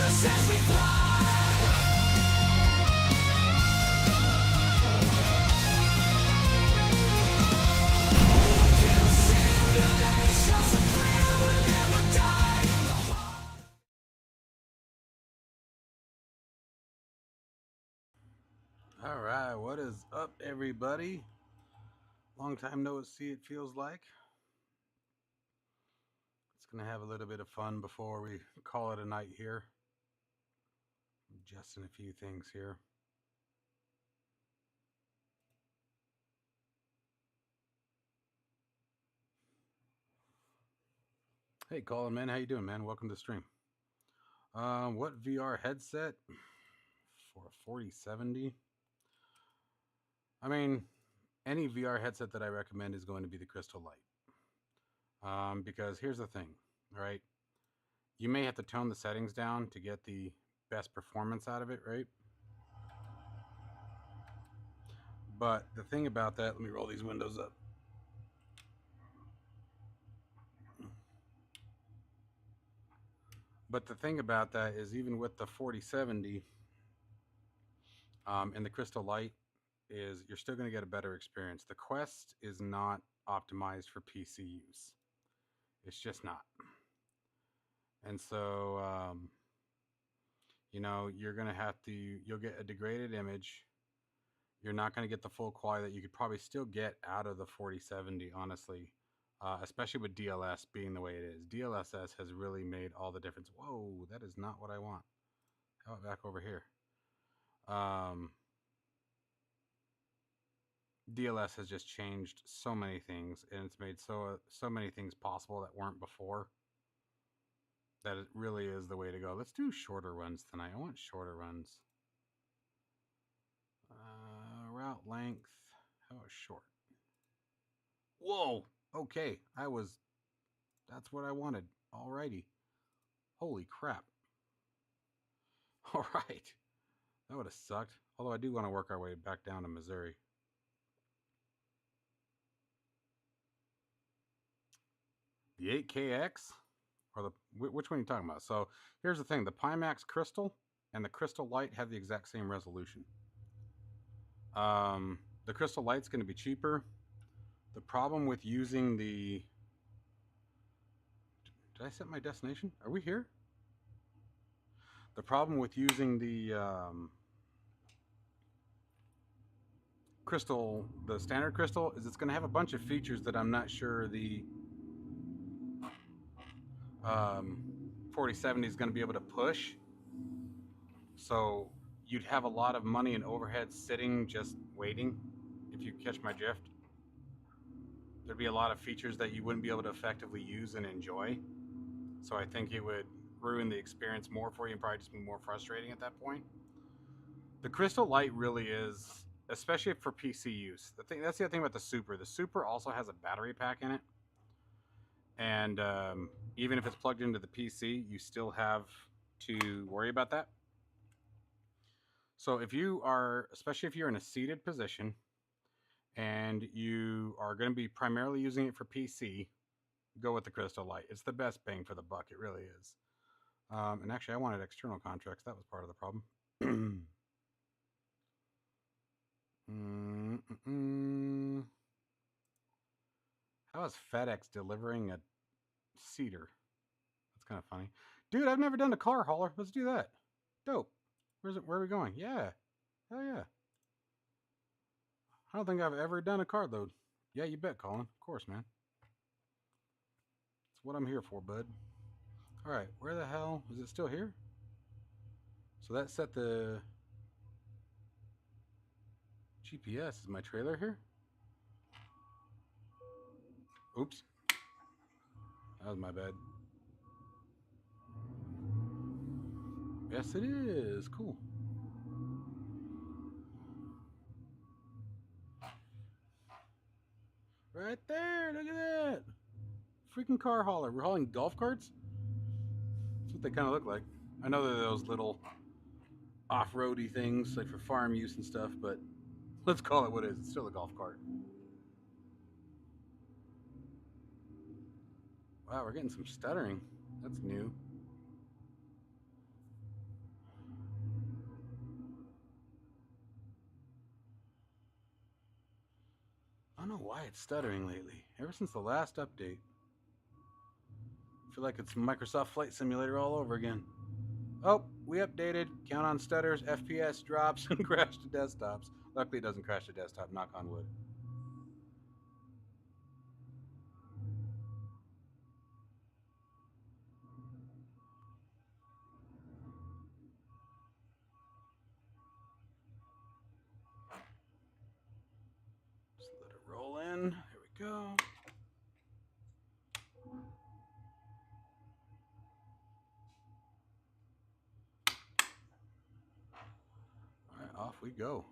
just as we fly. Till simulations are clear, we'll never die. All right, what is up, everybody? Long time no see, it feels like. It's gonna have a little bit of fun before we call it a night here. Adjusting a few things here. Hey, Colin, man, how you doing, man? Welcome to the stream. What VR headset for a 4070? I mean, any VR headset that I recommend is going to be the Crystal Light. Because here's the thing, right? You may have to tone the settings down to get the best performance out of it, right? But the thing about that, let me roll these windows up. But the thing about that is, even with the 4070 and the Crystal Light, is you're still going to get a better experience. The Quest is not optimized for PC use. It's just not. And so, you're going to have to, you'll get a degraded image. You're not going to get the full quality that you could probably still get out of the 4070, honestly. Especially with DLS being the way it is. DLSS has really made all the difference. Whoa, that is not what I want. How about back over here? DLS has just changed so many things, and it's made so many things possible that weren't before, that it really is the way to go. Let's do shorter runs tonight. I want shorter runs. Route length. How about short? Whoa. Okay. That's what I wanted. Alrighty. Holy crap. All right. That would have sucked. Although I do want to work our way back down to Missouri. The 8KX? Or which one are you talking about? So here's the thing. The Pimax Crystal and the Crystal Light have the exact same resolution. The Crystal Light's going to be cheaper. The problem with using the... Did I set my destination? Are we here? The problem with using the Crystal, the standard Crystal, is it's going to have a bunch of features that I'm not sure the 4070 is going to be able to push. So you'd have a lot of money and overhead sitting just waiting, if you catch my drift. There'd be a lot of features that you wouldn't be able to effectively use and enjoy. So I think it would ruin the experience more for you and probably just be more frustrating at that point. The Crystal Light really is, especially for PC use. That's the other thing about the Super. The Super also has a battery pack in it. And even if it's plugged into the PC, you still have to worry about that. So if you are, especially if you're in a seated position and you are going to be primarily using it for PC, go with the Crystal Light. It's the best bang for the buck. It really is. And actually, I wanted external contracts. That was part of the problem. How is FedEx delivering a cedar? That's kind of funny. Dude, I've never done a car hauler. Let's do that. Dope. Where are we going? Yeah. Hell yeah. I don't think I've ever done a card load. Yeah, you bet, Colin. Of course, man. That's what I'm here for, bud. All right, where the hell is it? Still here? So that set the GPS. Is my trailer here? Oops. That was my bad. Yes, it is. Cool. Right there. Look at that. Freaking car hauler. We're hauling golf carts? That's what they kind of look like. I know they're those little off-roady things, like for farm use and stuff, but let's call it what it is. It's still a golf cart. Wow, we're getting some stuttering. That's new. know why it's stuttering lately. Ever since the last update. I feel like it's Microsoft Flight Simulator all over again. Oh, we updated. Count on stutters, FPS drops, and crash to desktops. Luckily, it doesn't crash to desktop, knock on wood. Just let it roll in. Here we go. All right, off we go.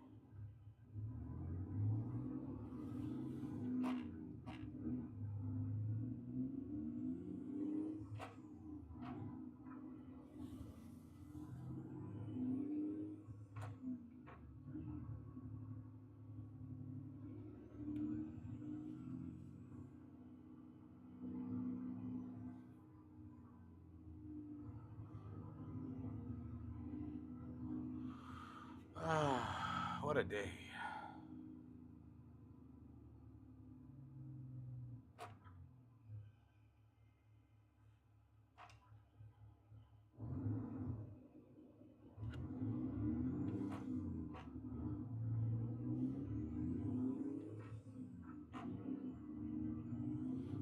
Ah, what a day.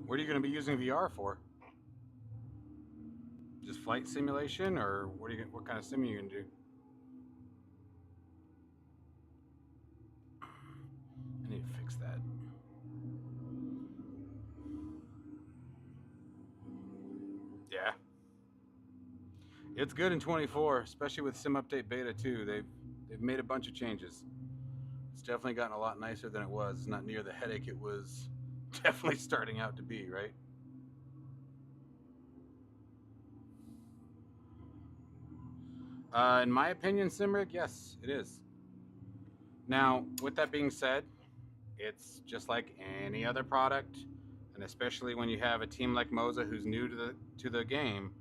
What are you going to be using VR for? Just flight simulation, or what kind of sim are you going to do? I need to fix that. Yeah. It's good in 24, especially with Sim Update Beta 2. They've made a bunch of changes. It's definitely gotten a lot nicer than it was. It's not near the headache it was definitely starting out to be, right? In my opinion, Simrig, yes, it is. Now, with that being said, it's just like any other product, and especially when you have a team like Moza who's new to the game,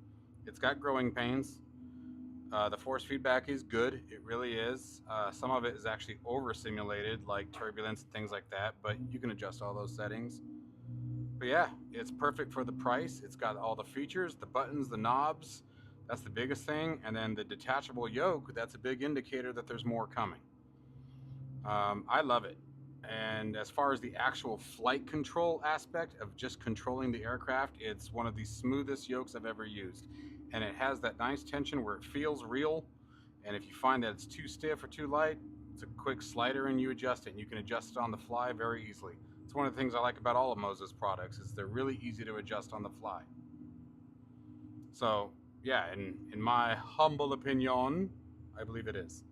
it's got growing pains. The force feedback is good, it really is. Some of it is actually over simulated, like turbulence and things like that, but you can adjust all those settings. But yeah, it's perfect for the price. It's got all the features, the buttons, the knobs. That's the biggest thing. And then the detachable yoke, that's a big indicator that there's more coming. I love it. And as far as the actual flight control aspect of just controlling the aircraft, it's one of the smoothest yokes I've ever used. And it has that nice tension where it feels real. And if you find that it's too stiff or too light, it's a quick slider and you adjust it. And you can adjust it on the fly very easily. It's one of the things I like about all of Moza's products is they're really easy to adjust on the fly. So yeah, in my humble opinion, I believe it is.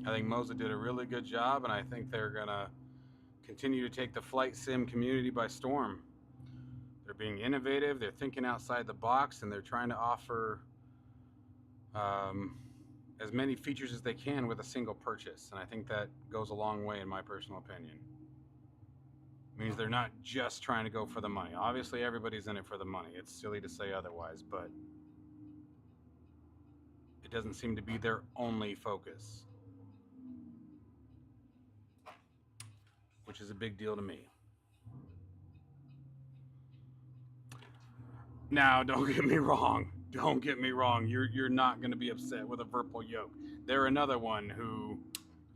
I think Moza did a really good job, and I think they're gonna continue to take the flight sim community by storm. They're being innovative, they're thinking outside the box, and they're trying to offer um, as many features as they can with a single purchase. And I think that goes a long way, in my personal opinion. It means they're not just trying to go for the money. Obviously, everybody's in it for the money. It's silly to say otherwise, but it doesn't seem to be their only focus, which is a big deal to me. Now, don't get me wrong. Don't get me wrong. You're not going to be upset with a Virpil yoke. They're another one who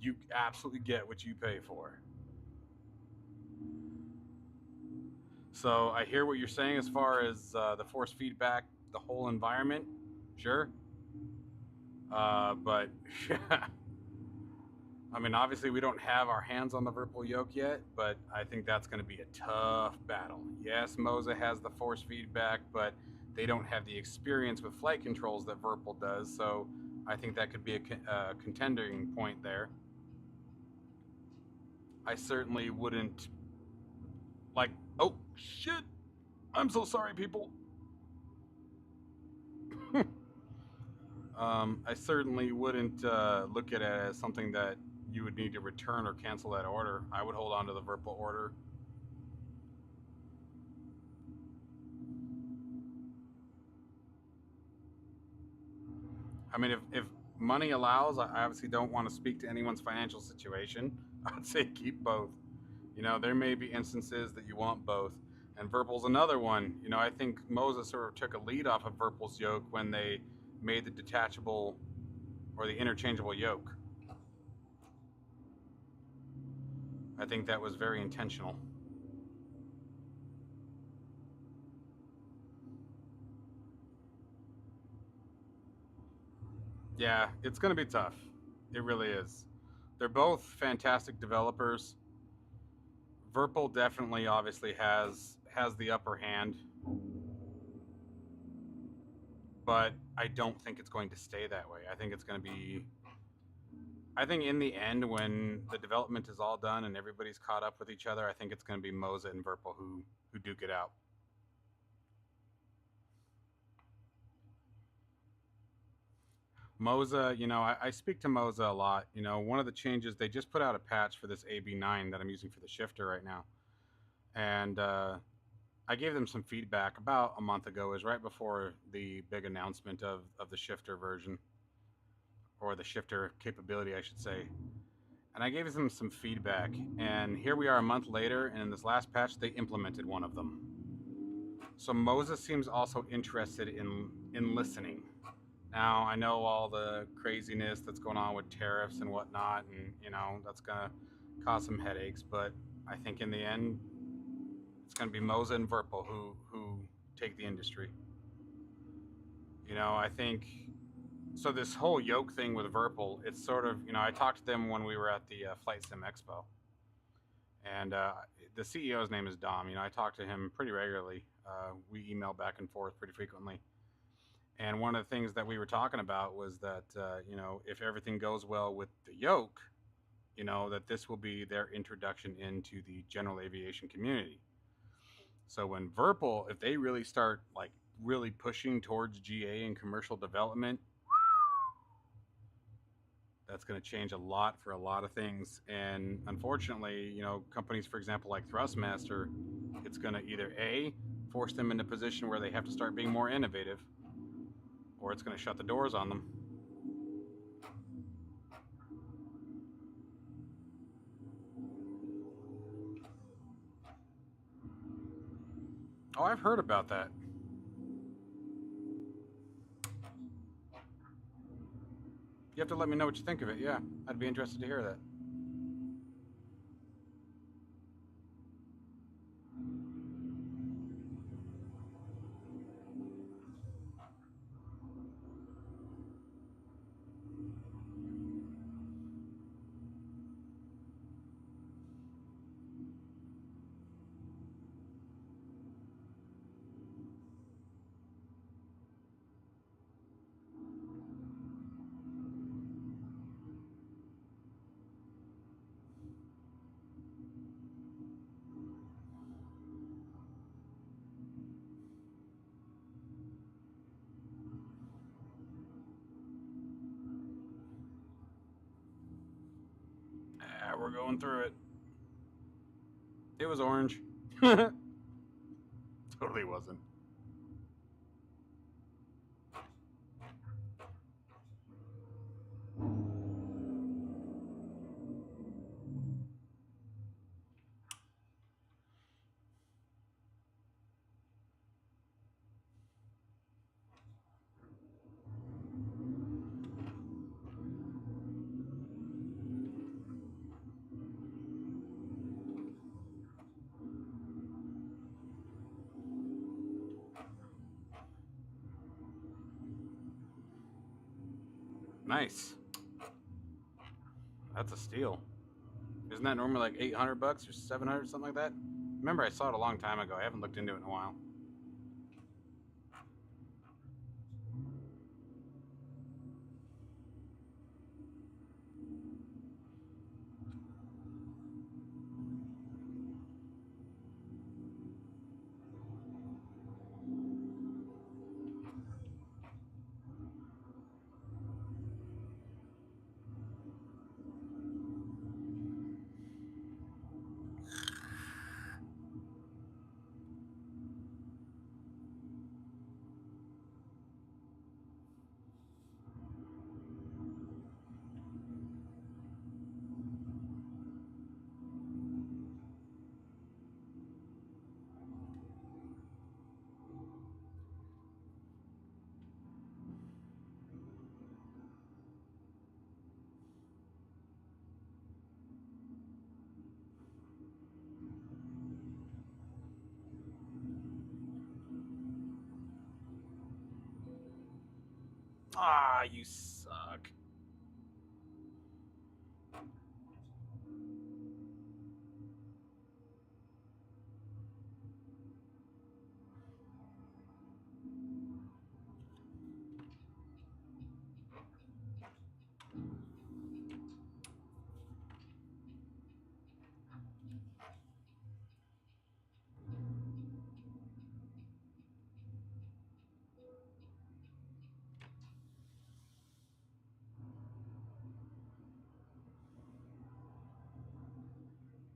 you absolutely get what you pay for. So I hear what you're saying as far as the force feedback, the whole environment. Sure. But I mean, obviously we don't have our hands on the Virpil yoke yet, but I think that's going to be a tough battle. Yes, Moza has the force feedback, but they don't have the experience with flight controls that Virpil does, so I think that could be a contending point there. I certainly wouldn't like. Oh shit! I'm so sorry, people. I certainly wouldn't look at it as something that you would need to return or cancel that order. I would hold on to the Virpil order. I mean, if money allows, I obviously don't want to speak to anyone's financial situation. I'd say keep both. You know, there may be instances that you want both. And Virpil's another one. You know, I think Moses sort of took a lead off of Virpil's yoke when they made the detachable or the interchangeable yoke. I think that was very intentional. Yeah, it's going to be tough. It really is. They're both fantastic developers. Virpil definitely obviously has the upper hand, but I don't think it's going to stay that way. I think it's going to be I think in the end, when the development is all done and everybody's caught up with each other, I think it's going to be Moza and Virpil who duke it out. Moza, you know, I speak to Moza a lot. You know, one of the changes they just put out a patch for this AB9 that I'm using for the shifter right now, and I gave them some feedback about a month ago. It was right before the big announcement of the shifter version or the shifter capability, I should say. And I gave them some feedback, and here we are a month later, and in this last patch, they implemented one of them. So Moses seems also interested in listening. Now I know all the craziness that's going on with tariffs and whatnot, and you know that's gonna cause some headaches. But I think in the end, it's gonna be Moza and Virpil who take the industry. You know, I think so. This whole yoke thing with Virpil, it's sort of I talked to them when we were at the Flight Sim Expo, and the CEO's name is Dom. You know, I talk to him pretty regularly. We email back and forth pretty frequently. And one of the things that we were talking about was that, if everything goes well with the yoke, that this will be their introduction into the general aviation community. So when Virpil, if they really start like really pushing towards GA and commercial development, that's going to change a lot for a lot of things. And unfortunately, companies, for example, like Thrustmaster, it's going to either A, force them into a position where they have to start being more innovative, or it's going to shut the doors on them. Oh, I've heard about that. You have to let me know what you think of it. Yeah, I'd be interested to hear that. Ah, we're going through it. It was orange. Totally wasn't. Nice. That's a steal. Isn't that normally like 800 bucks or 700, something like that? Remember, I saw it a long time ago. I haven't looked into it in a while. Ah, you suck.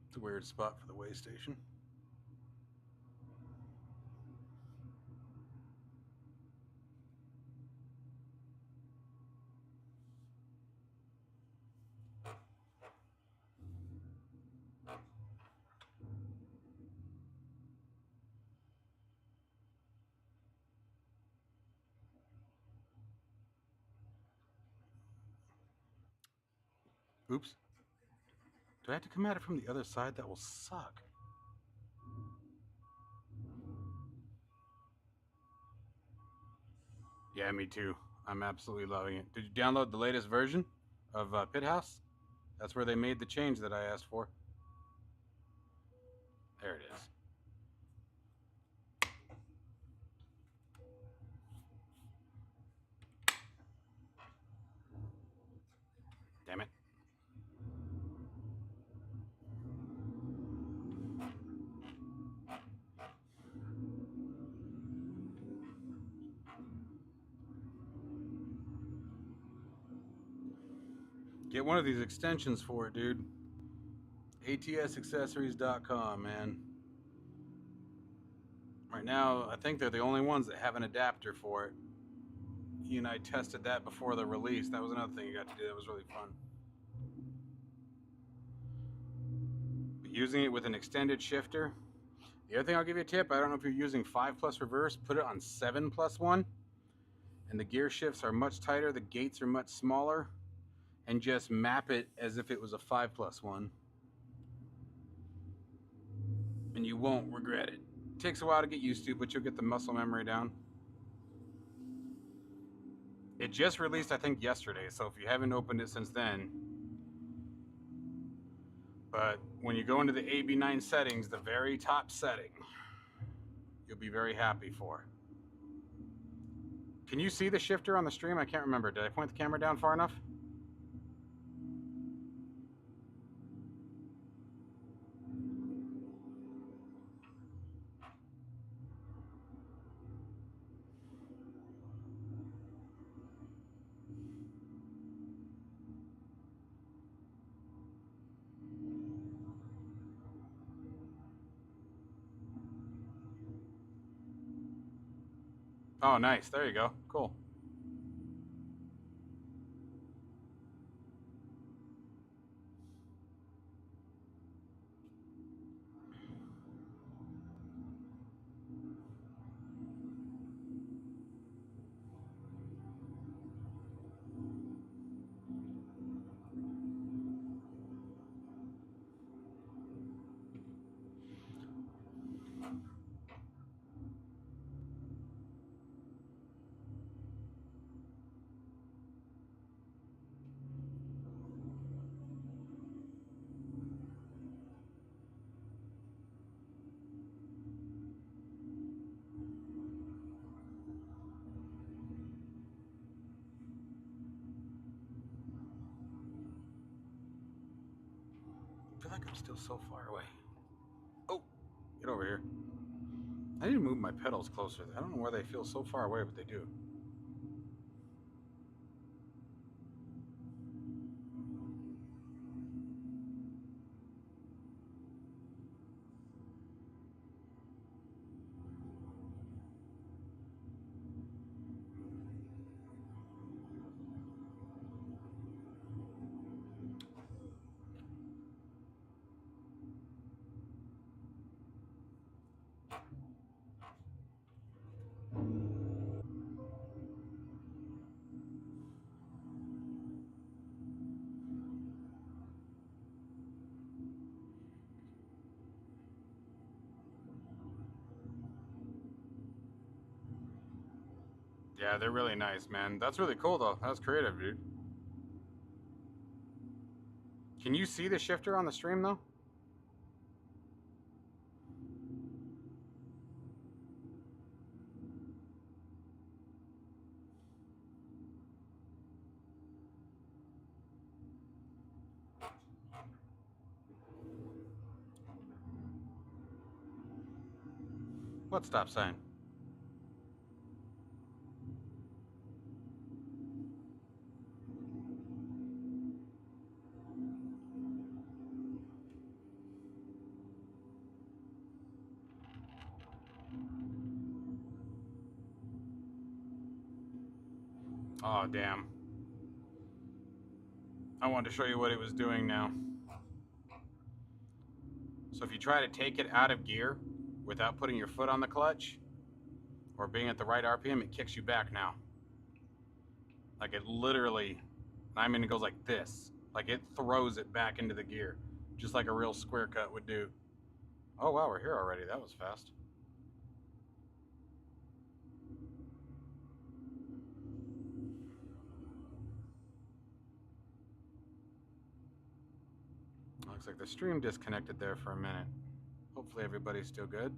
It's a weird spot for the way station. Oops. Do I have to come at it from the other side? That will suck. Yeah, me too. I'm absolutely loving it. Did you download the latest version of Pit House? That's where they made the change that I asked for. There it is. Damn it. Get one of these extensions for it, dude. ATSaccessories.com, man. Right now, I think they're the only ones that have an adapter for it. He and I tested that before the release. That was another thing you got to do. That was really fun. But using it with an extended shifter. The other thing I'll give you a tip, I don't know if you're using 5 plus reverse, put it on 7 plus 1. And the gear shifts are much tighter, the gates are much smaller, and just map it as if it was a 5 plus 1. And you won't regret it. It takes a while to get used to, but you'll get the muscle memory down. It just released, I think, yesterday, so if you haven't opened it since then. But when you go into the AB9 settings, the very top setting, you'll be very happy for. Can you see the shifter on the stream? I can't remember. Did I point the camera down far enough? Oh, nice. There you go. Cool. I feel like I'm still so far away. Oh, get over here. I need to move my pedals closer. I don't know why they feel so far away, but they do. Yeah, they're really nice, man. That's really cool, though. That was creative, dude. Can you see the shifter on the stream, though? What stop sign? Oh, damn. I wanted to show you what it was doing now. So if you try to take it out of gear without putting your foot on the clutch or being at the right RPM, it kicks you back now. Like it literally, I mean, it goes like this. Like it throws it back into the gear, just like a real square cut would do. Oh, wow, we're here already. That was fast. Looks like the stream disconnected there for a minute. Hopefully everybody's still good.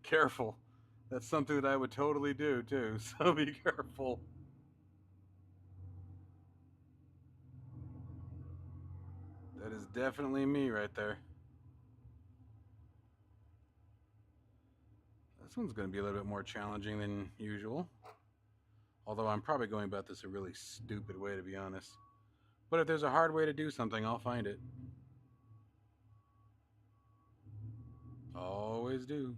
Careful. That's something that I would totally do too, so be careful. That is definitely me right there. This one's going to be a little bit more challenging than usual. Although I'm probably going about this a really stupid way, to be honest. But if there's a hard way to do something, I'll find it. Always do.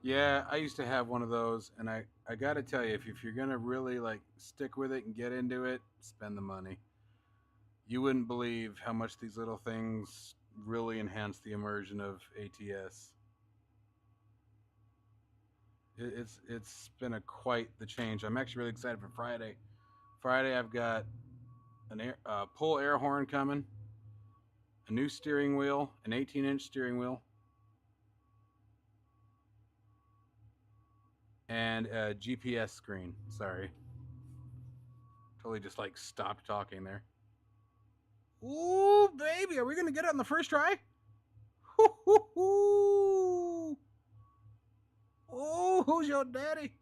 Yeah, I used to have one of those, and I got to tell you, if you're going to really like stick with it and get into it, spend the money. You wouldn't believe how much these little things really enhance the immersion of ATS. It's been a quite the change. I'm actually really excited for Friday. Friday, I've got an pull air horn coming, a new steering wheel, an 18-inch steering wheel, and a GPS screen. Sorry, totally just like stopped talking there. Ooh, baby, are we gonna get it on the first try? Hoo-hoo-hoo. Oh, who's your daddy?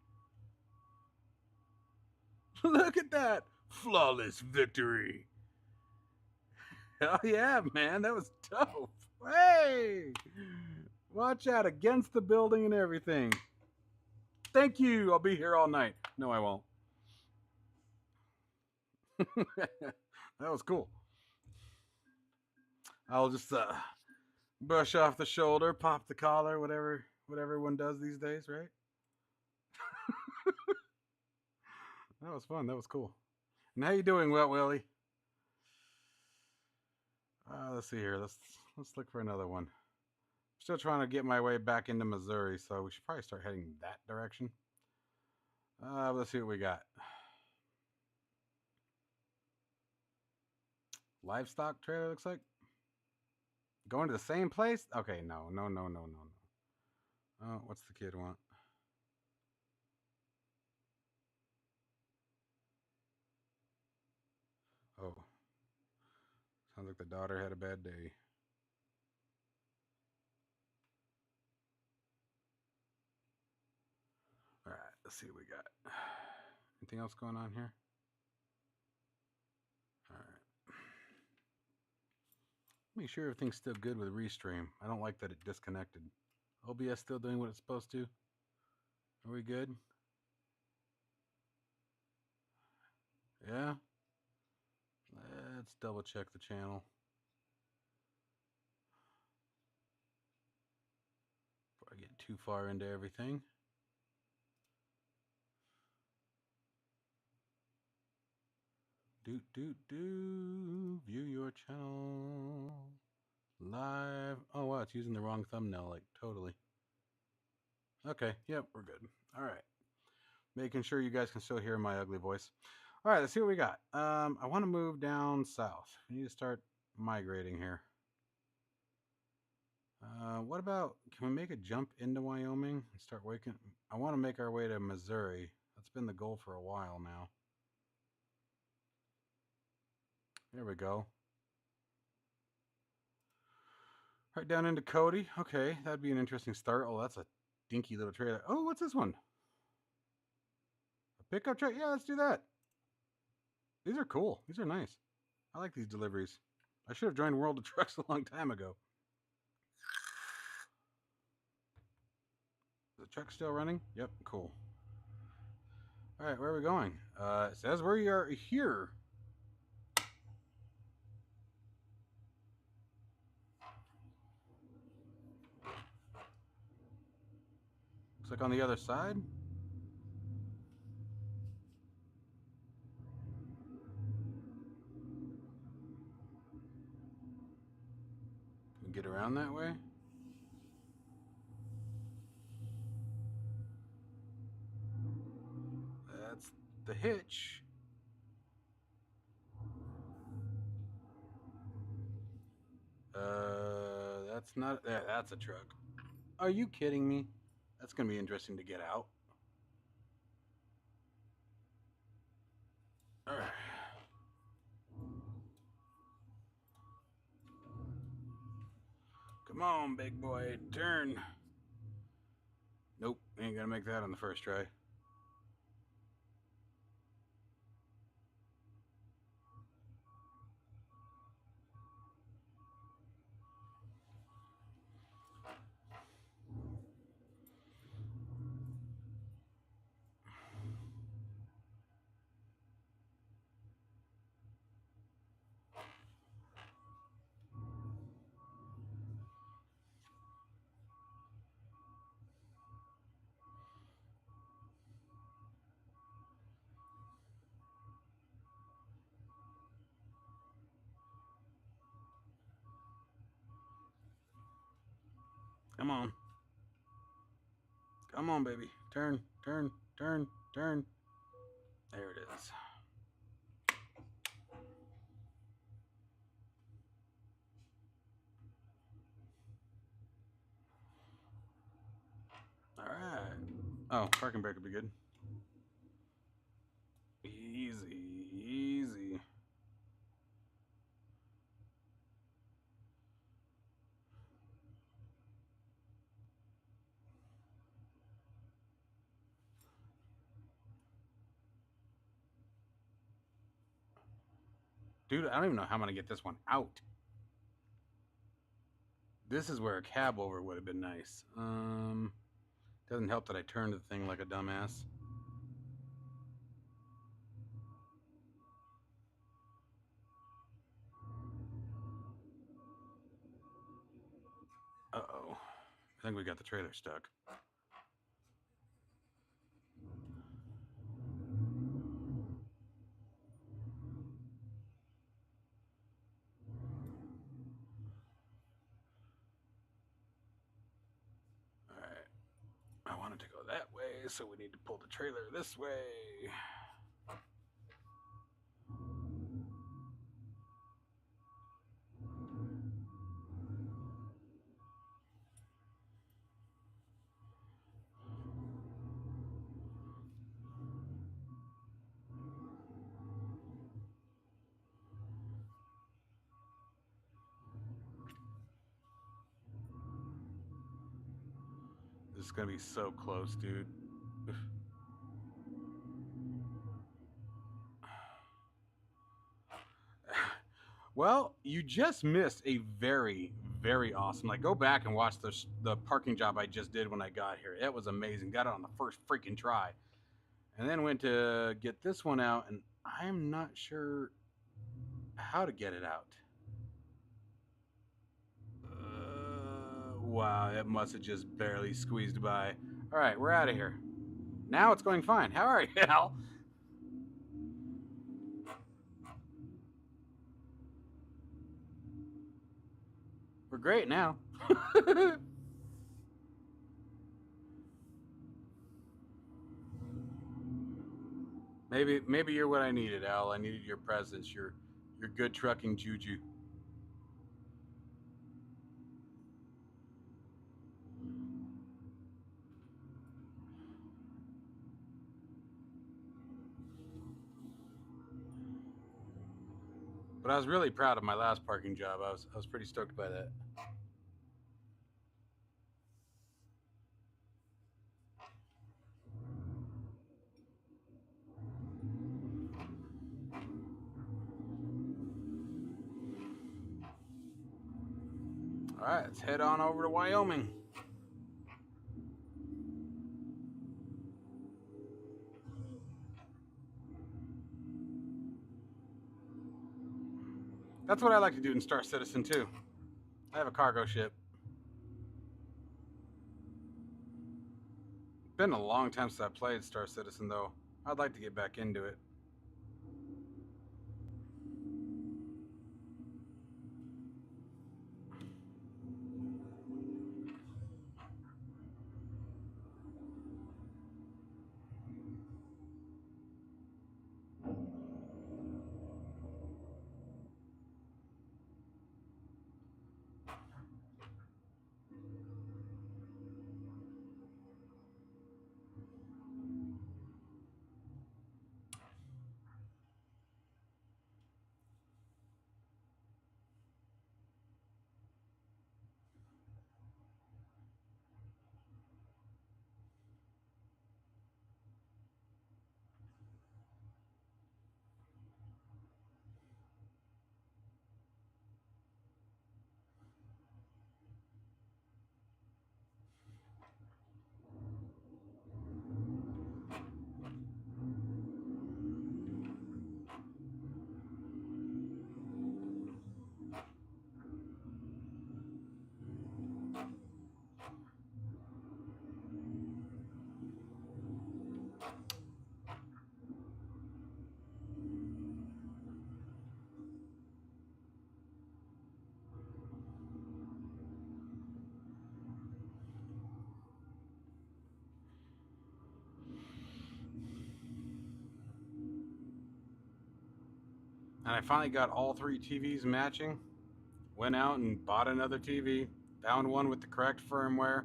Look at that. Flawless victory. Hell yeah, man. That was dope. Hey! Watch out, against the building and everything. Thank you. I'll be here all night. No, I won't. That was cool. I'll just brush off the shoulder, pop the collar, whatever everyone does these days, right? That was fun. That was cool. And how you doing, Wet Willie? Let's see here. Let's look for another one. Still trying to get my way back into Missouri, so we should probably start heading that direction. Let's see what we got. Livestock trailer looks like. Going to the same place? Okay, no. Oh, what's the kid want? Oh, sounds like the daughter had a bad day. let's see what we got. Anything else going on here? All right. Make sure everything's still good with Restream. I don't like that it disconnected. OBS still doing what it's supposed to? Are we good? Yeah? Let's double check the channel. Before I get too far into everything. View your channel. Live. Oh, wow, it's using the wrong thumbnail, like, totally. Okay, yep, we're good. All right. Making sure you guys can still hear my ugly voice. All right, let's see what we got. I want to move down south. We need to start migrating here. What about, can we make a jump into Wyoming and start waking? I want to make our way to Missouri. That's been the goal for a while now. There we go. Right down into Cody. Okay, that'd be an interesting start. Oh, that's a dinky little trailer. Oh, what's this one? A pickup truck? Yeah, let's do that. These are cool. These are nice. I like these deliveries. I should have joined World of Trucks a long time ago. Is the truck still running? Yep, cool. All right, where are we going? It says we are here. Looks like on the other side. Can we get around that way? That's the hitch. That's not. Yeah, that's a truck. Are you kidding me? That's gonna be interesting to get out. All right. Come on, big boy, turn. Nope, ain't gonna make that on the first try. Come on. Come on, baby. Turn, turn, turn, turn. There it is. All right. Oh, parking brake would be good. Easy, easy. Dude, I don't even know how I'm gonna get this one out. This is where a cab over would have been nice. Doesn't help that I turned the thing like a dumbass. Uh-oh. I think we got the trailer stuck. All right. I wanted to go that way, so we need to pull the trailer this way. This is gonna be so close, dude. Well, you just missed a very, very awesome. Like, go back and watch the parking job I just did when I got here. It was amazing. Got it on the first freaking try, and then went to get this one out, and I'm not sure how to get it out. Wow, it must have just barely squeezed by. All right, we're out of here. Now it's going fine. How are you, Al? We're great now. Maybe you're what I needed, Al. I needed your presence, your good trucking juju. But I was really proud of my last parking job. I was pretty stoked by that. All right, let's head on over to Wyoming. That's what I like to do in Star Citizen too. I have a cargo ship. Been a long time since I played Star Citizen though. I'd like to get back into it. And I finally got all three TVs matching. Went out and bought another TV. Found one with the correct firmware.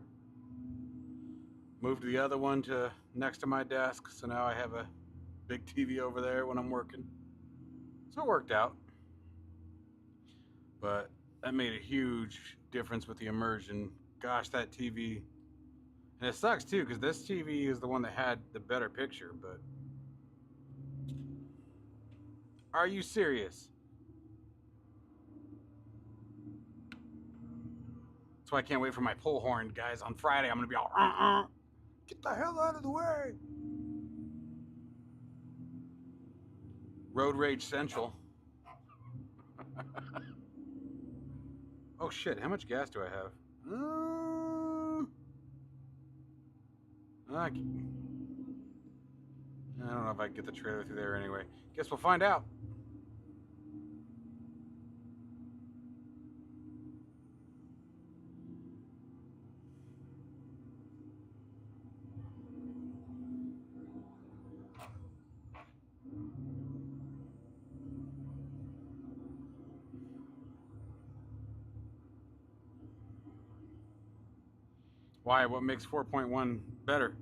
Moved the other one to next to my desk. So now I have a big TV over there when I'm working. So it worked out. But that made a huge difference with the immersion. Gosh, that TV. And it sucks too, because this TV is the one that had the better picture, but. Are you serious? That's why I can't wait for my pull horn, guys. On Friday, I'm going to be all, get the hell out of the way. Road Rage Central. Oh shit, how much gas do I have? I don't know if I can get the trailer through there anyway. Guess we'll find out. Why? What makes 4.1 better?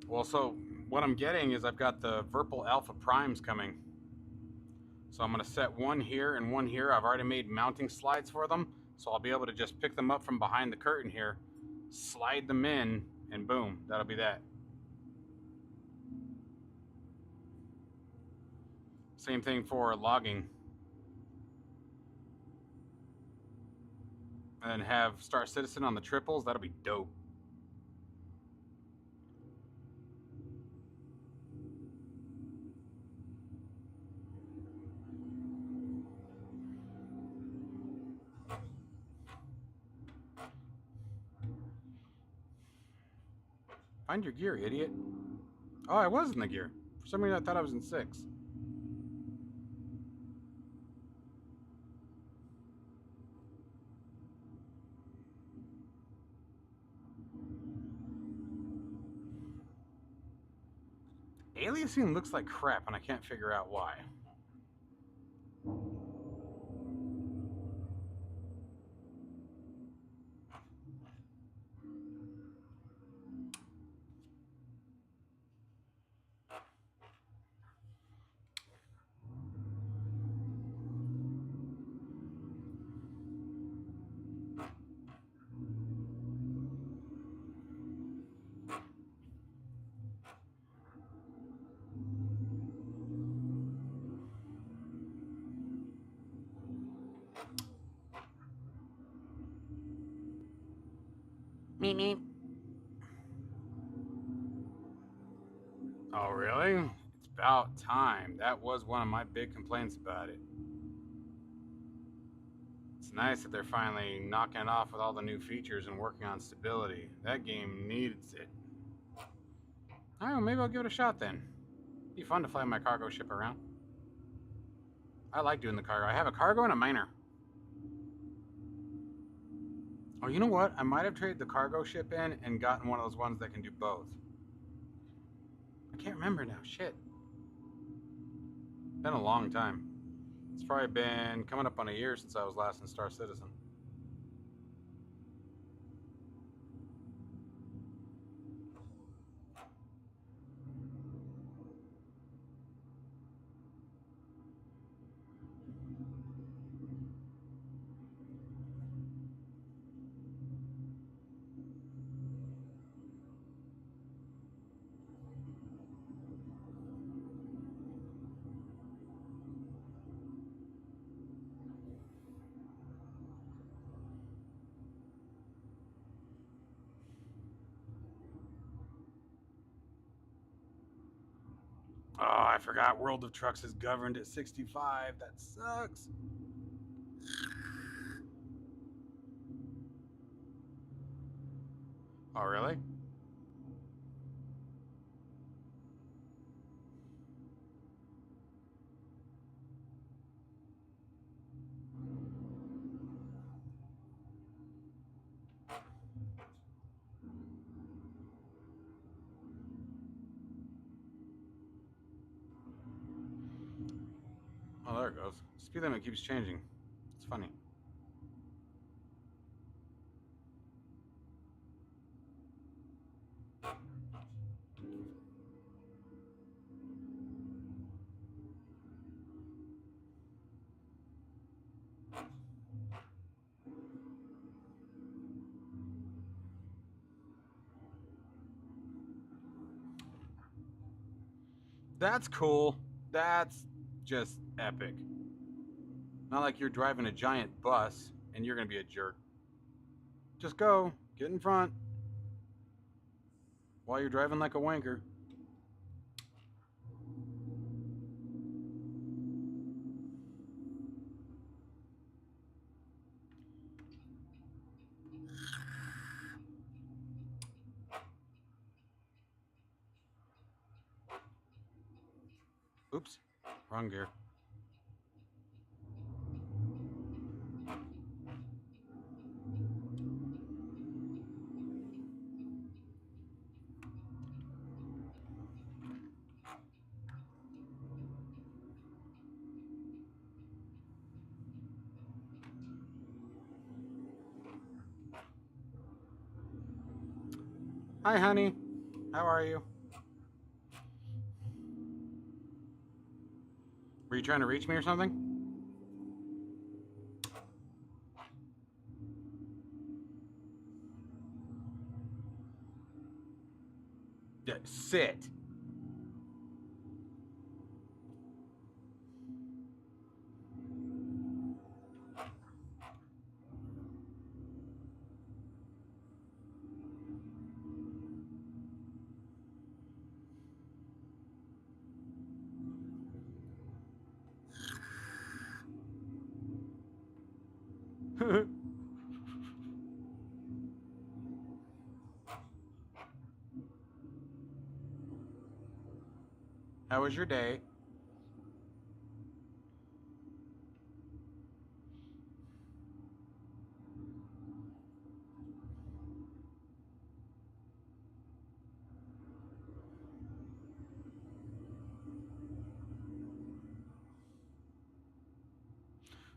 Well, so what I'm getting is I've got the Virpil Alpha Primes coming. So I'm going to set one here and one here. I've already made mounting slides for them. So I'll be able to just pick them up from behind the curtain here, slide them in, and boom, that'll be that. Same thing for logging. And have Star Citizen on the triples. That'll be dope. Find your gear, idiot. Oh, I was in the gear. For some reason, I thought I was in 6. Aliasing looks like crap, and I can't figure out why. Meep, meep. Oh, really? It's about time. That was one of my big complaints about it. It's nice that they're finally knocking it off with all the new features and working on stability. That game needs it. Oh, maybe I'll give it a shot then. Be fun to fly my cargo ship around. I like doing the cargo. I have a cargo and a miner. Oh, you know what? I might have traded the cargo ship in and gotten one of those ones that can do both. I can't remember now. Shit. Been a long time. It's probably been coming up on a year since I was last in Star Citizen. Oh, I forgot World of Trucks is governed at 65. That sucks. Oh, really? Oh, there it goes. Speed limit keeps changing. It's funny. That's cool. That's just epic. Not like you're driving a giant bus and you're going to be a jerk. Just go. Get in front. While you're driving like a wanker. Oops. Wrong gear. Hi, honey. How are you? Were you trying to reach me or something? Yeah, sit. How was your day?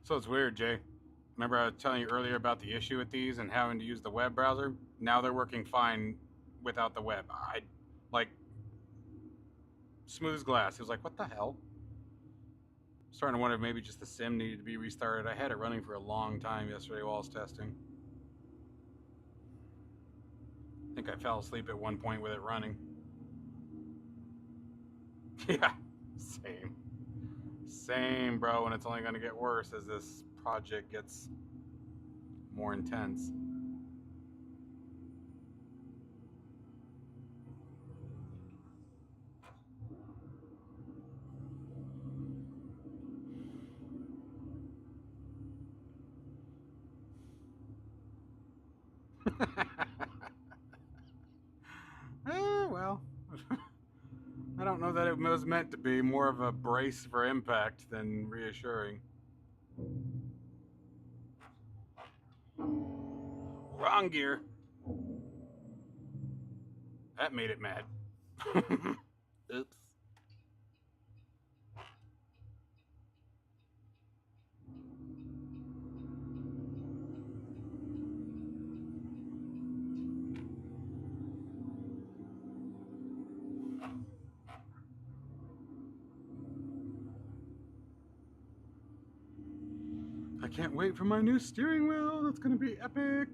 So it's weird, Jay. Remember I was telling you earlier about the issue with these and having to use the web browser? Now they're working fine without the web. I like smooth as glass. It was like, what the hell? Starting to wonder if maybe just the sim needed to be restarted. I had it running for a long time yesterday while I was testing. I think I fell asleep at one point with it running. Yeah, same. Same, bro, and it's only going to get worse as this project gets more intense. Well, I don't know that it was meant to be more of a brace for impact than reassuring. Wrong gear. That made it mad. Oops. I can't wait for my new steering wheel. That's going to be epic.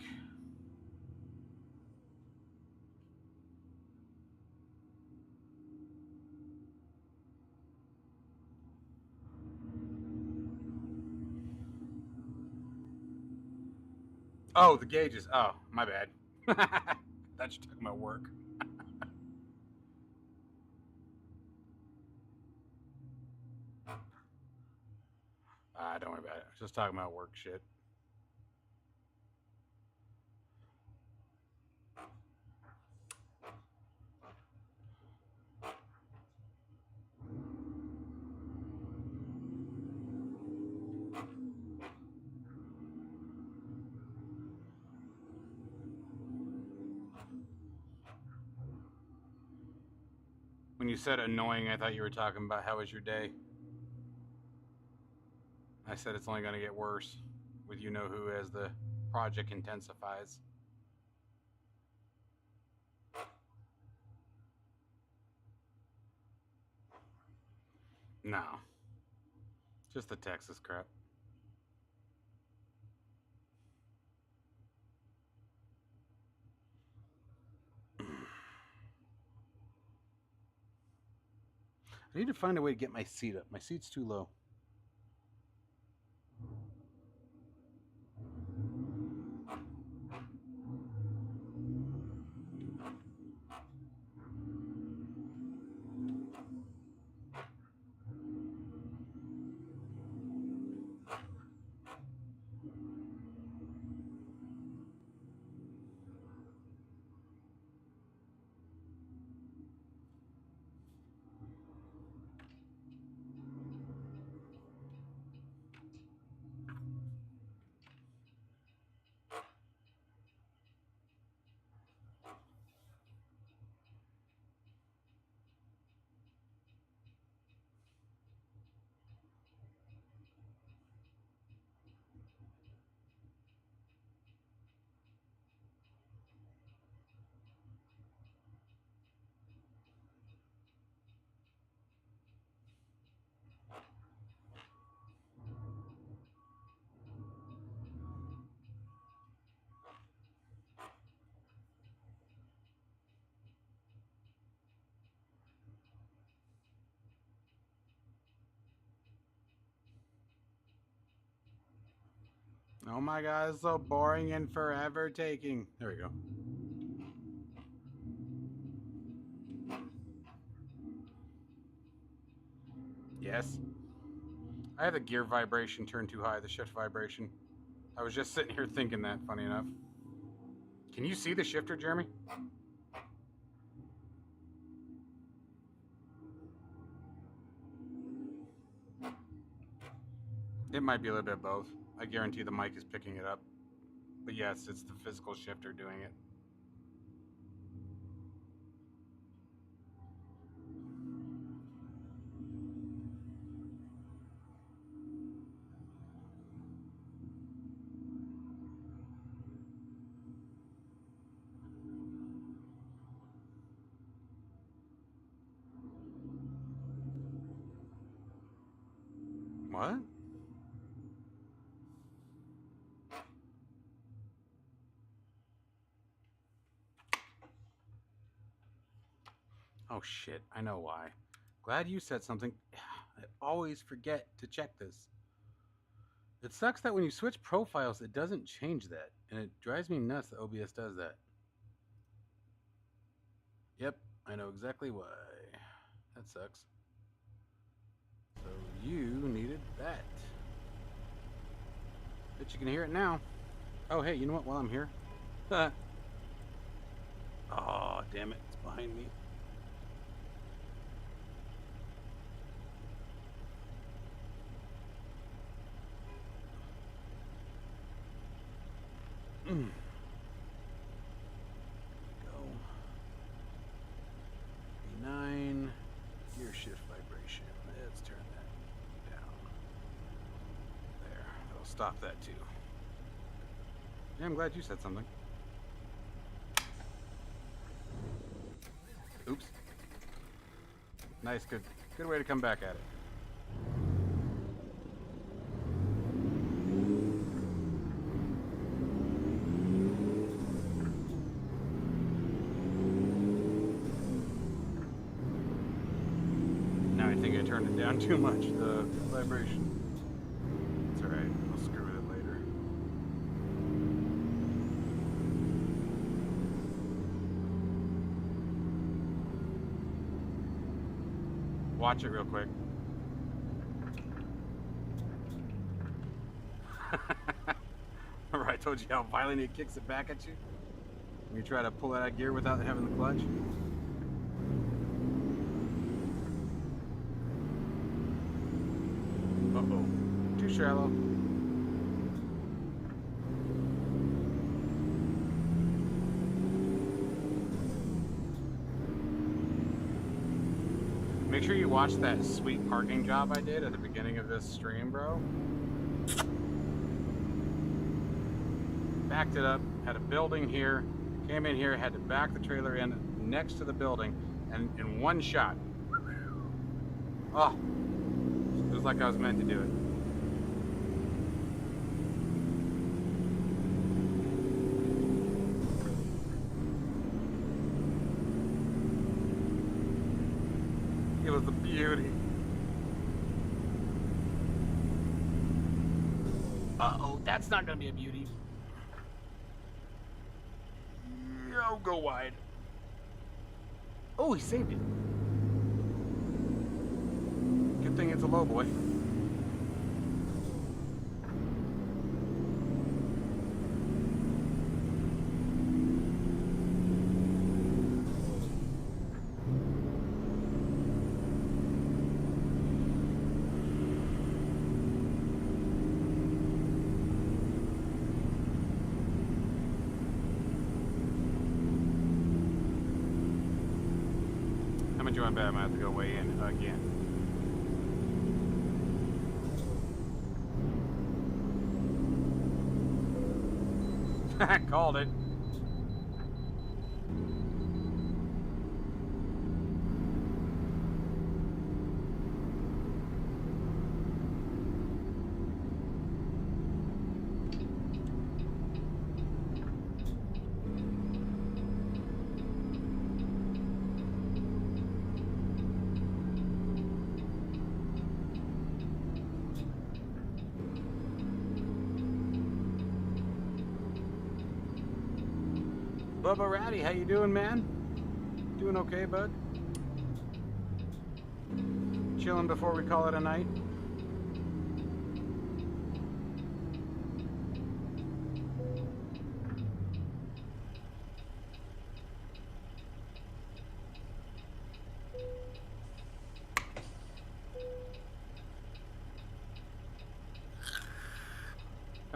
Oh, the gauges. Oh, my bad. That should talk about work. Don't worry about it. Just talking about work shit. When you said annoying, I thought you were talking about how was your day. I said it's only going to get worse with you know who as the project intensifies. No, just the Texas crap. I need to find a way to get my seat up. My seat's too low. Oh my god, it's so boring and forever taking. There we go. Yes. I have the gear vibration turned too high, the shift vibration. I was just sitting here thinking that, funny enough. Can you see the shifter, Jeremy? It might be a little bit of both. I guarantee the mic is picking it up. But yes, it's the physical shifter doing it. What? Oh shit, I know why. Glad you said something. I always forget to check this. It sucks that when you switch profiles, it doesn't change that. And it drives me nuts that OBS does that. Yep, I know exactly why. That sucks. So you needed that. Bet you can hear it now. Oh, hey, you know what? While I'm here. Oh, damn it. It's behind me. Go. B9. Gear shift vibration. Let's turn that down. There. That'll stop that too. Yeah, I'm glad you said something. Oops. Nice, good way to come back at it. Now I think I turned it down too much, the vibration. It's alright, I'll screw with it later. Watch it real quick. Remember I told you how violent it kicks it back at you? When you try to pull it out of gear without having the clutch? Uh-oh. Too shallow. Make sure you watch that sweet parking job I did at the beginning of this stream, bro. Backed it up, had a building here, came in here, had to back the trailer in next to the building, and in one shot. Oh, it was like I was meant to do it. It was a beauty. Uh-oh, that's not gonna be a beauty. No, go wide. Oh, he saved it. Good thing it's a low boy. I'm enjoying bad. I'm gonna have to go weigh in again. Called it. Bubba Ratty, how you doing, man? Doing okay, bud? Chilling before we call it a night?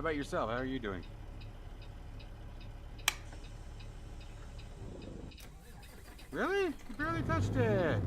How about yourself? How are you doing? Really? You barely touched it.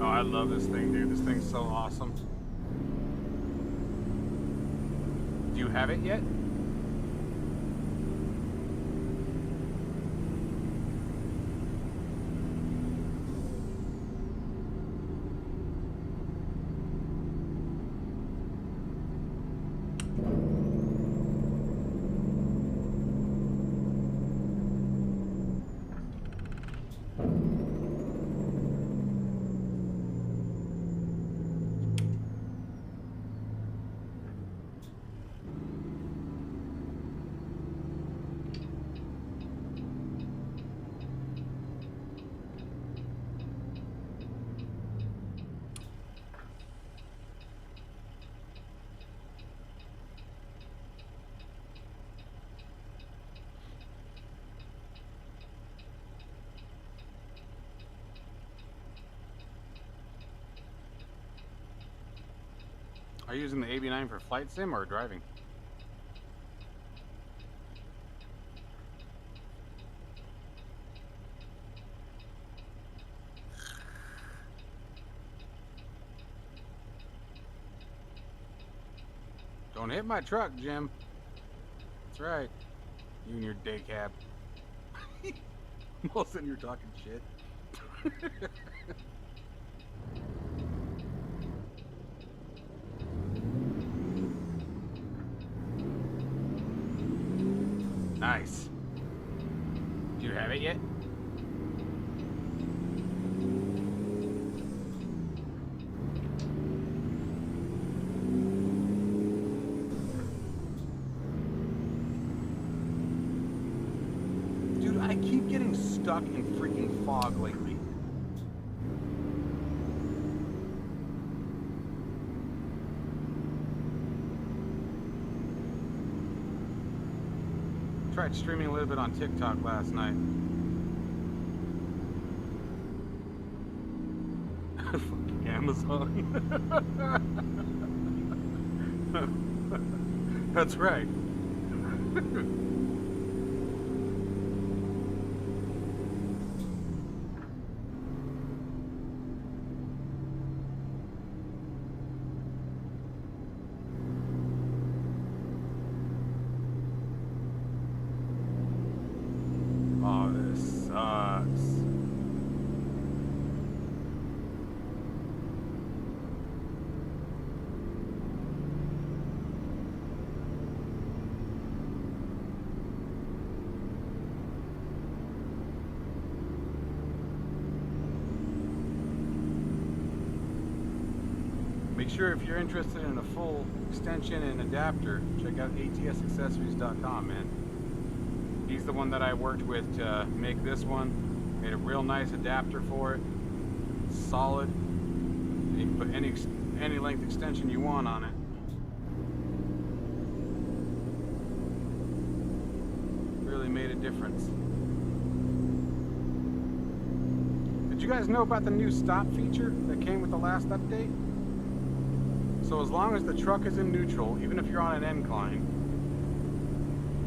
Oh, I love this thing, dude. This thing's so awesome. Do you have it yet? Are you using the AB9 for flight sim or driving? Don't hit my truck, Jim. That's right. You and your day cab. All of a sudden you're talking shit. Nice. Do you have it yet? Dude, I keep getting stuck in freaking fog lately. Tried streaming a little bit on TikTok last night. Fucking Amazon. That's right. Oh, this sucks. Make sure if you're interested in a full extension and adapter, check out atsaccessories.com, man. He's the one that I worked with to make this one. Made a real nice adapter for it. It's solid. And you can put any length extension you want on it. Really made a difference. Did you guys know about the new stop feature that came with the last update? So as long as the truck is in neutral, even if you're on an incline,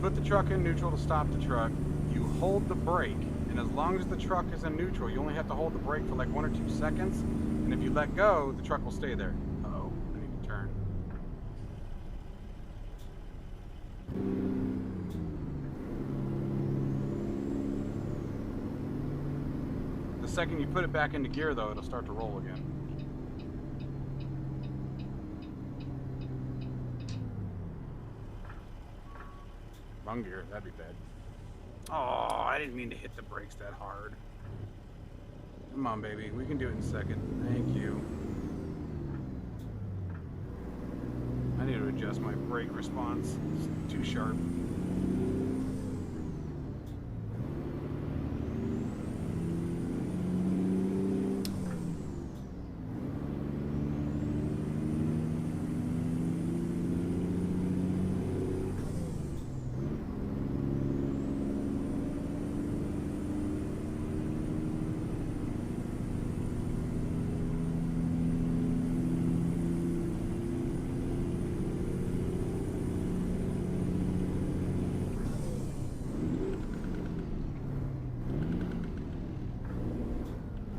put the truck in neutral to stop the truck, you hold the brake, and as long as the truck is in neutral, you only have to hold the brake for like 1 or 2 seconds, and if you let go, the truck will stay there. Uh-oh, I need to turn. The second you put it back into gear though, it'll start to roll again. Wrong gear, that'd be bad. Oh, I didn't mean to hit the brakes that hard. Come on, baby. We can do it in a second. Thank you. I need to adjust my brake response. It's too sharp.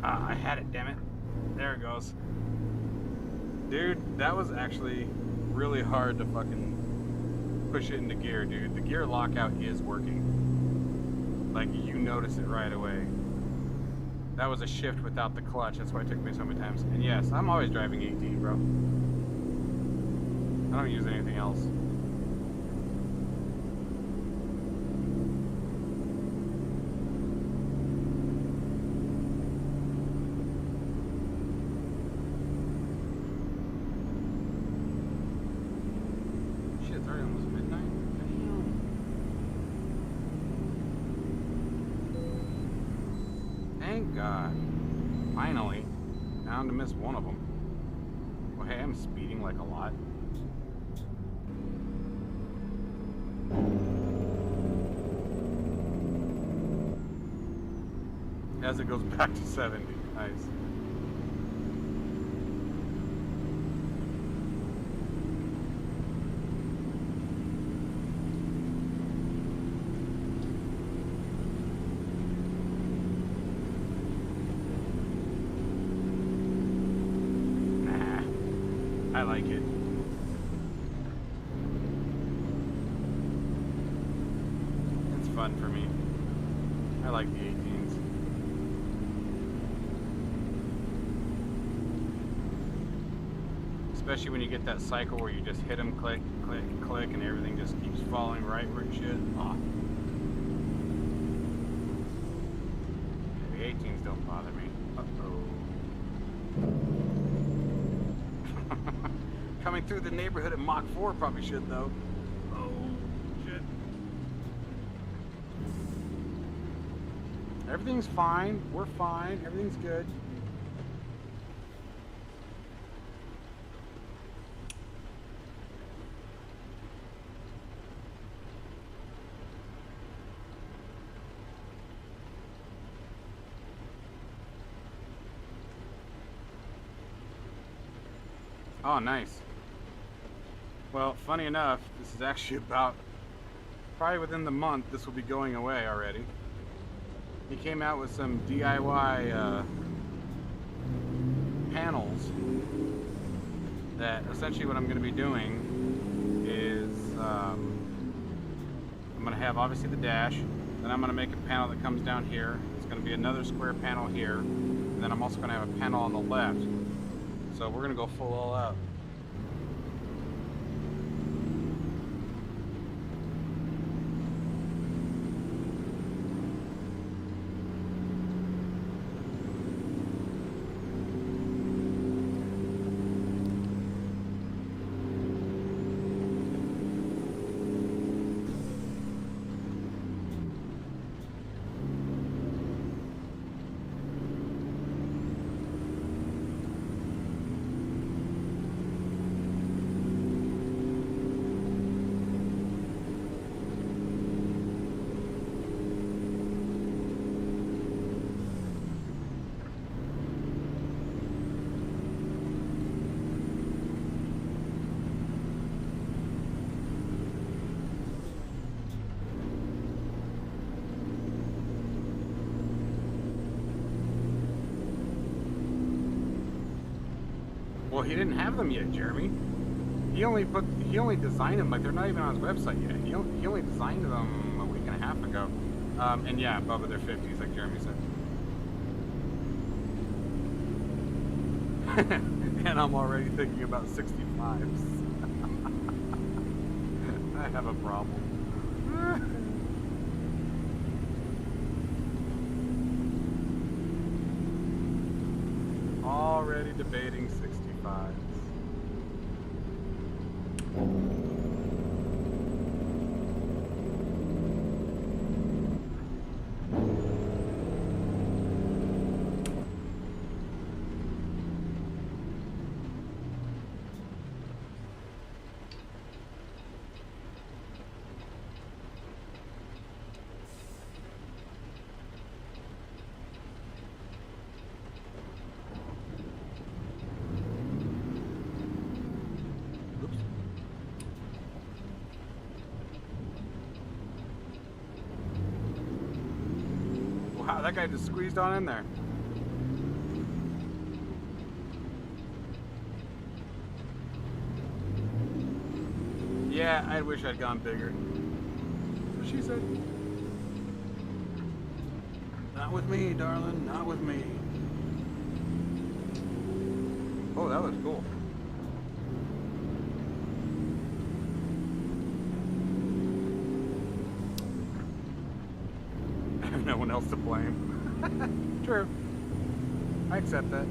I had it, damn it. There it goes. Dude, that was actually really hard to fucking push it into gear, dude. The gear lockout is working. Like, you notice it right away. That was a shift without the clutch. That's why it took me so many times. And yes, I'm always driving 18, bro. I don't use anything else. Shit, it's already almost midnight. Damn. Thank God. Finally. Down to miss one of them. Well, hey, I'm speeding like a lot. As it goes back to 70. Nice. I like it. It's fun for me. I like the 18s. Especially when you get that cycle where you just hit them, click, click, click, and everything just keeps falling right where it should. Oh. The 18s don't bother me. Uh-oh. Coming through the neighborhood at Mach 4 probably should, though. Oh, shit. Everything's fine. We're fine. Everything's good. Oh, nice. Well, funny enough, this is actually about, probably within the month, this will be going away already. He came out with some DIY panels that essentially what I'm going to be doing is I'm going to have obviously the dash, then I'm going to make a panel that comes down here. It's going to be another square panel here, and then I'm also going to have a panel on the left. So we're going to go full all out. Well, he didn't have them yet, Jeremy. He only designed them, like they're not even on his website yet. He only designed them a week and a half ago. And yeah, above their 50s, like Jeremy said. And I'm already thinking about 65s. I have a problem. rotating 65s. Oops. Wow, that guy just squeezed on in there. Yeah, I wish I'd gone bigger. That's what she said. Not with me, darling, not with me. Oh, that looks cool. I have no one else to blame. True. I accept that.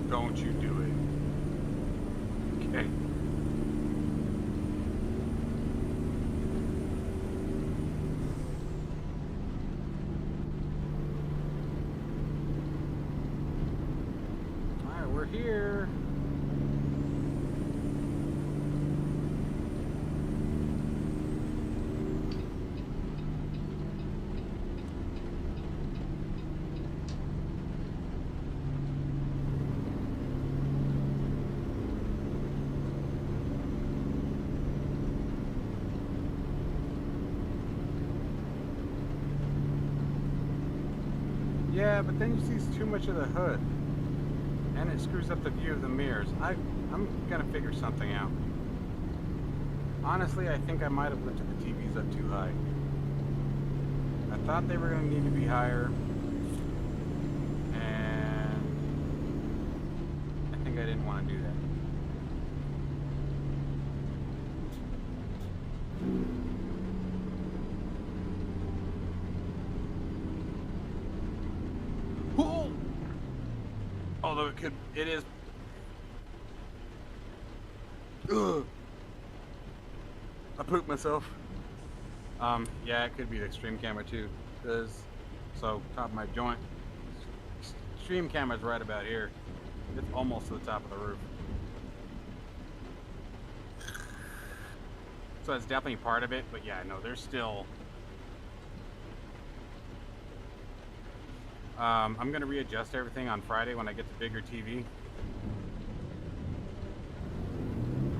Don't you do it. Okay. Alright, we're here. Yeah, but then you see too much of the hood, and it screws up the view of the mirrors. I'm gonna figure something out. Honestly, I think I might have lifted the TVs up too high. I thought they were gonna need to be higher, and I think I didn't want to do that. Although it is. Ugh. I pooped myself. Yeah, it could be the extreme camera too. So top of my joint. Extreme camera's right about here. It's almost to the top of the roof. So that's definitely part of it, but yeah, no, there's still. I'm gonna readjust everything on Friday when I get the bigger TV.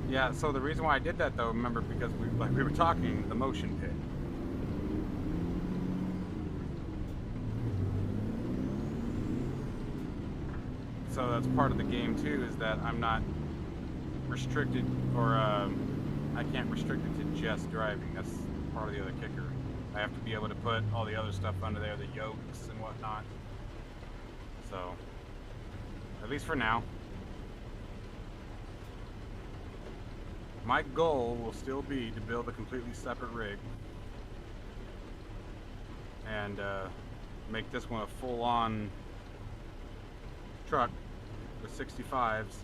Yeah, so the reason why I did that though, remember, because we were talking the motion pit. So that's part of the game too, is that I'm not restricted, or I can't restrict it to just driving. That's part of the other kicker. I have to be able to put all the other stuff under there, the yokes and whatnot. So, at least for now. My goal will still be to build a completely separate rig and make this one a full-on truck with 65s,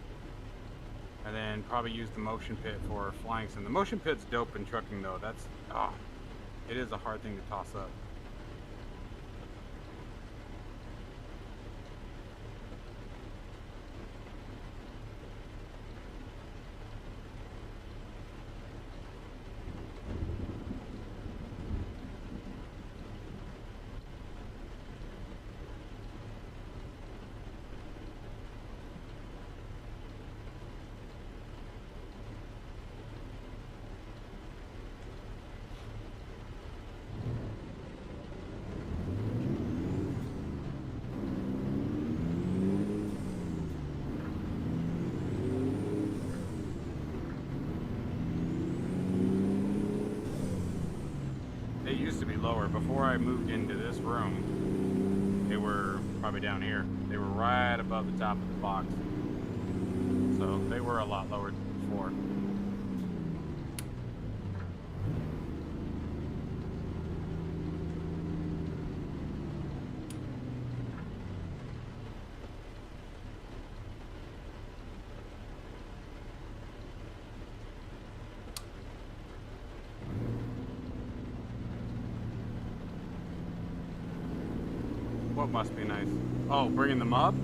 and then probably use the motion pit for flying sim. The motion pit's dope in trucking though. It is a hard thing to toss up. lower. Before I moved into this room, they were probably down here. They were right above the top of the box. So they were a lot lower before. What must be nice? Oh, bringing them up?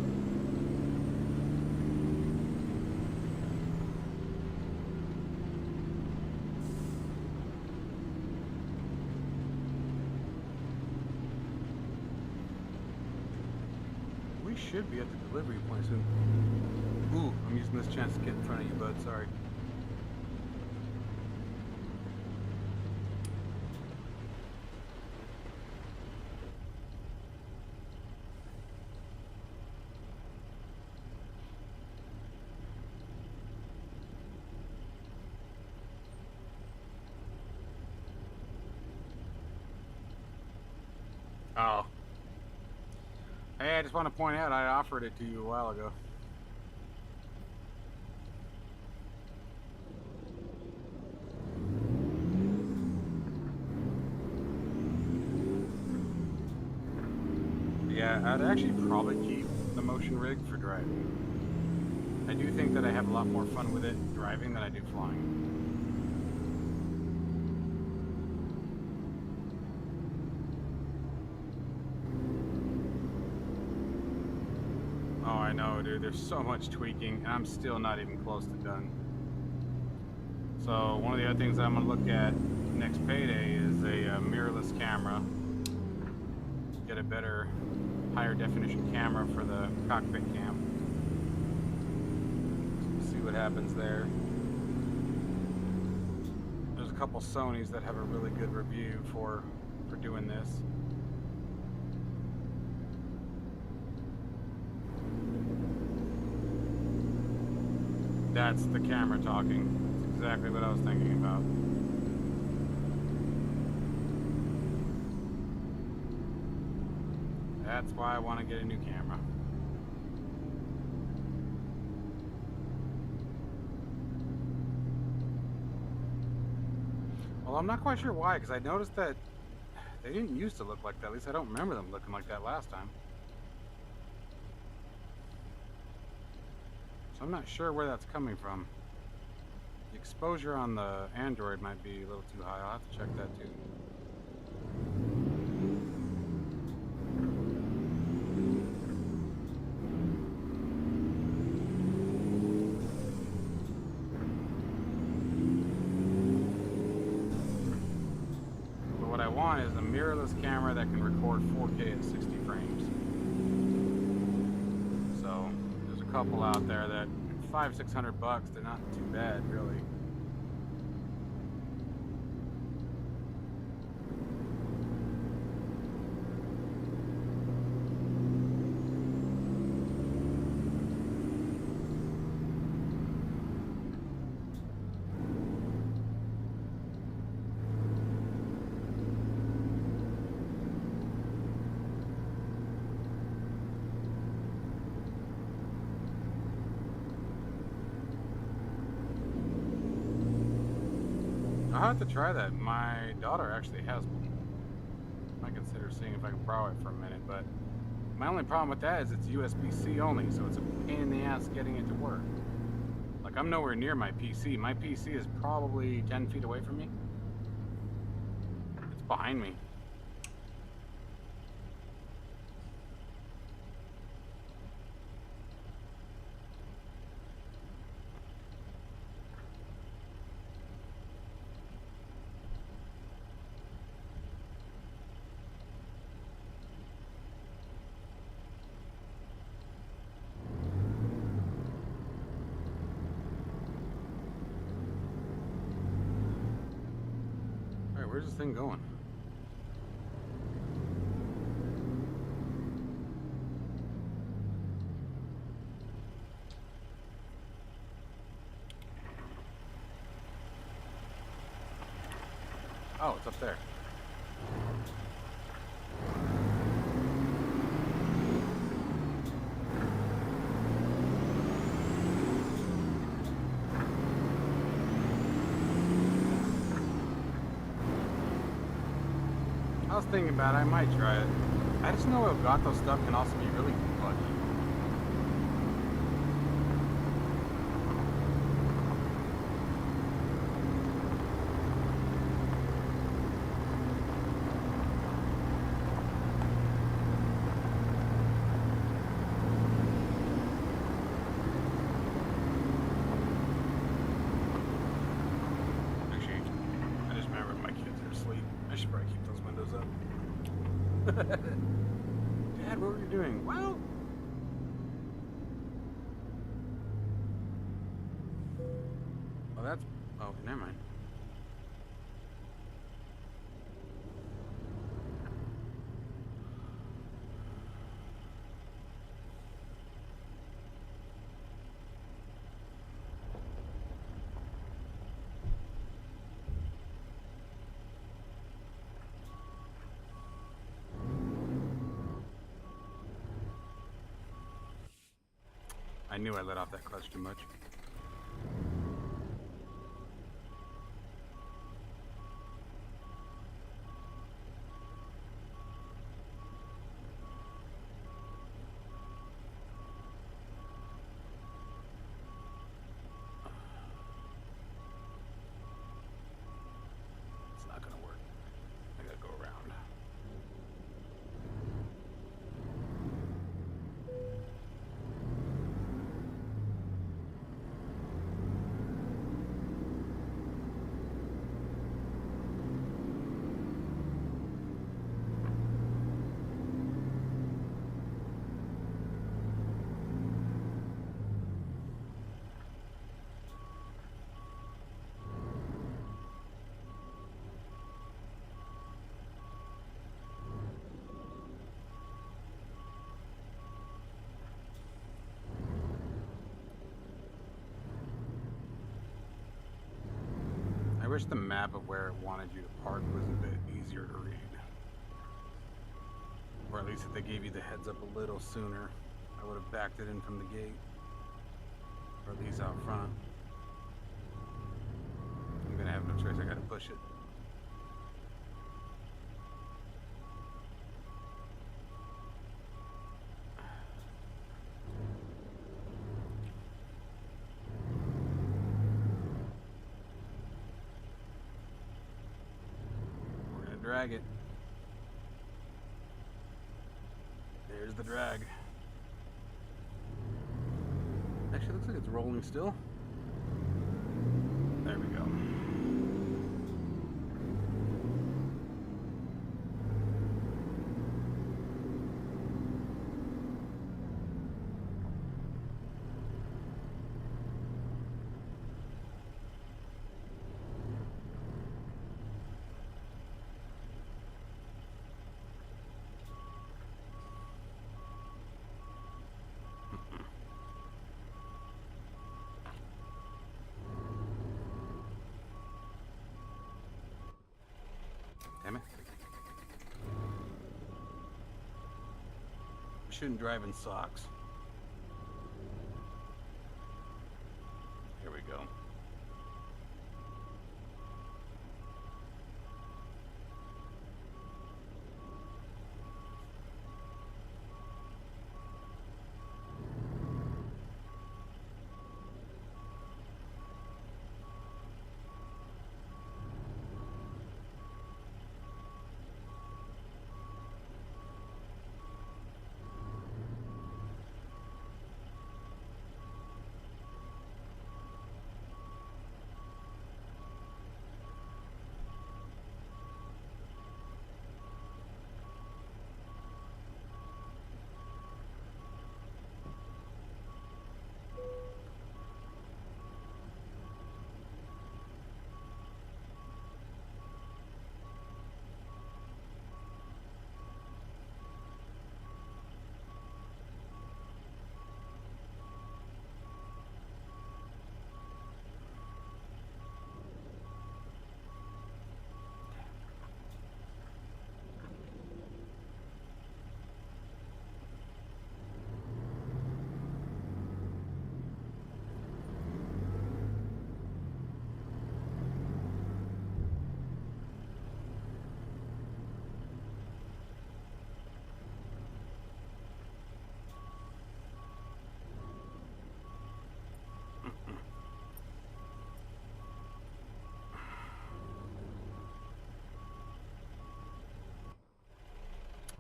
We should be at the delivery point soon. Ooh, I'm using this chance to get in front of you, bud. Sorry. Oh. Hey, I just want to point out I offered it to you a while ago. Yeah, I'd actually probably keep the motion rig for driving. I do think that I have a lot more fun with it driving than I do flying. Oh, I know, dude. There's so much tweaking, and I'm still not even close to done. So one of the other things I'm going to look at next payday is a mirrorless camera. Get a better, higher definition camera for the cockpit cam. See what happens there. There's a couple Sonys that have a really good review for doing this. That's the camera talking. That's exactly what I was thinking about. That's why I want to get a new camera. Well, I'm not quite sure why, because I noticed that they didn't used to look like that. At least I don't remember them looking like that last time. So I'm not sure where that's coming from. The exposure on the Android might be a little too high. I'll have to check that too. But what I want is a mirrorless camera that can record 4K at 60 frames. So there's a couple out there that $500-600, they're not too bad, really. I'll have to try that. My daughter actually has one. I might consider seeing if I can borrow it for a minute, but my only problem with that is it's USB-C only, so it's a pain in the ass getting it to work. Like, I'm nowhere near my PC. My PC is probably 10 feet away from me. It's behind me. Where's this thing going? Oh, it's up there. was thinking about it. I might try it. I just know Elgato stuff can also be really buggy. Actually, I just remembered my kids are asleep. I should probably keep those windows up. Dad, what were you doing? Well, oh, that's. Oh, never mind. I knew I let off that clutch too much. It's not gonna work. I gotta go around. I wish the map of where it wanted you to park was a bit easier to read. Or at least if they gave you the heads up a little sooner, I would have backed it in from the gate. Or at least out front. I'm gonna have no choice, I gotta push it. We're gonna drag it. There's the drag. Actually, looks like it's rolling still. There we go. Damn it. We shouldn't drive in socks. Here we go.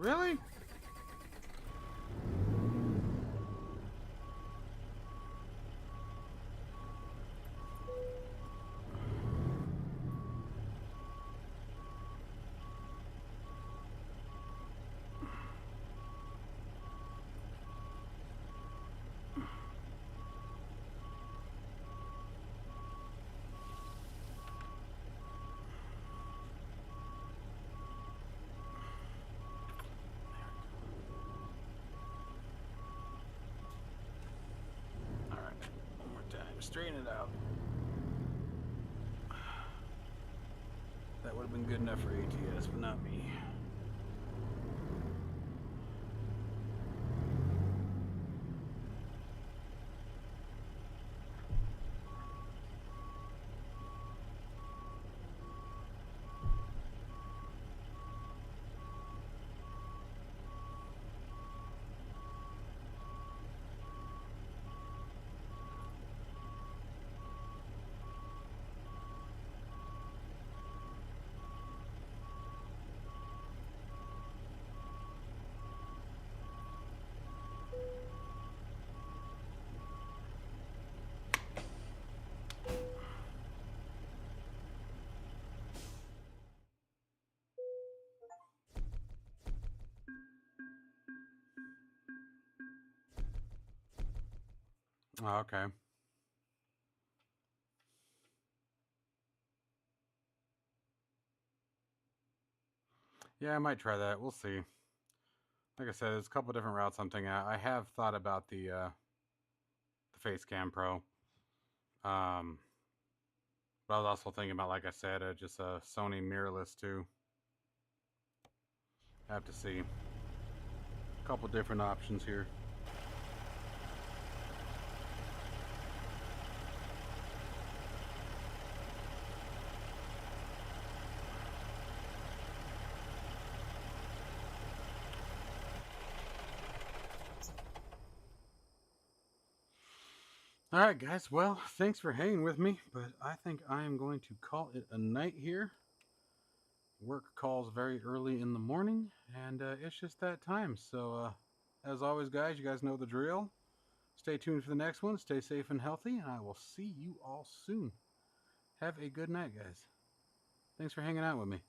Really? Straighten it out. That would have been good enough for ATS, but not me. Oh, okay. Yeah, I might try that. We'll see. Like I said, there's a couple different routes I'm thinking. I have thought about the Facecam Pro. But I was also thinking about, like I said, just a Sony mirrorless too. Have to see. A couple different options here. Alright guys, well, thanks for hanging with me, but I think I am going to call it a night here. Work calls very early in the morning, and it's just that time. So, as always guys, you guys know the drill. Stay tuned for the next one, stay safe and healthy, and I will see you all soon. Have a good night, guys. Thanks for hanging out with me.